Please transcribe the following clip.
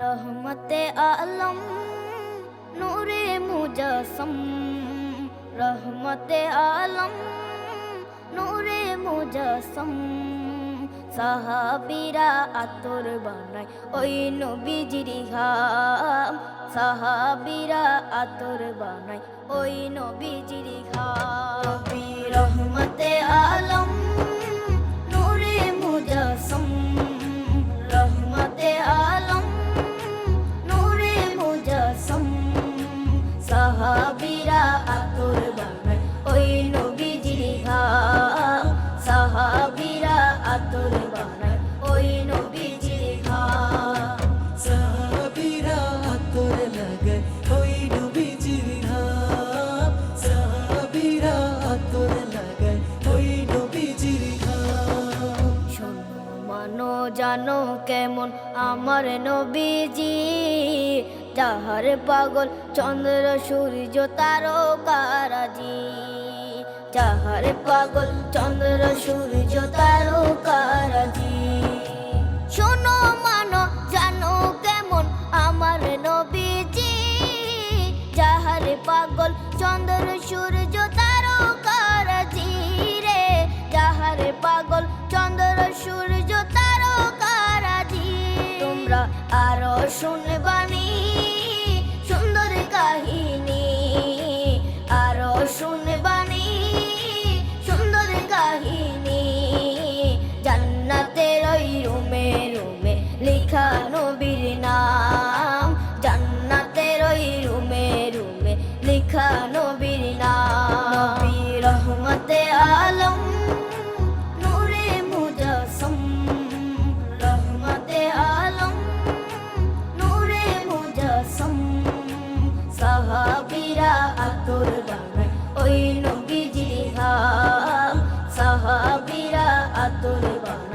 रहमते आलम नूरे मुजस्सम, रहमते आलम नूरे मुजस्सम। সাহাবীরা আতর বানায় ওই নবীজির ঘাম, সাহাবীরা আতর বানায় ওই নবীজির ঘাম। নবী রহমতে আলম নূরে মুজস্সম, রহমতে আলম নূরে মুজস্সম। সাহাবীরা আতর বানায় ওই নবীজির ঘাম, সাহাবীরা আতর বানায় ওই নবীজির ঘাম। সাহাবীরা আতর লাগায় ওই নবীজির ঘাম, সাহাবীরা আতর লাগায় ওই নবীজির ঘাম। শোনো মানো জানো কেমন আমার নবীজি, যাহার পাগল চন্দ্র সূর্য তারকারাজি, যাহার পাগল চন্দ্র সূর্য তারকারাজি। শোনো মানো জানো কেমন আমার নবীজি, যাহার পাগল চন্দ্র সূর্য তারকারাজি রে, যাহার পাগল চন্দ্র সূর্য তারকারাজি। তোমরা আরো শুনবানি সুন্দর কাহিনী, আরো শুনবানি সুন্দর কাহিনী। জান্নাতের ওই রুমে রুমে লেখা নবীর নাম, জান্নাতের ওই রুমে রুমে লেখা নবীর নাম। নবী রহমতে আলম নূরে মুজস্সম, রহমতে আলম নূরে মুজস্সম। সাহাবীরা আতর বানায় ওই নবীজির ঘাম, সাহাবীরা আতর বানায়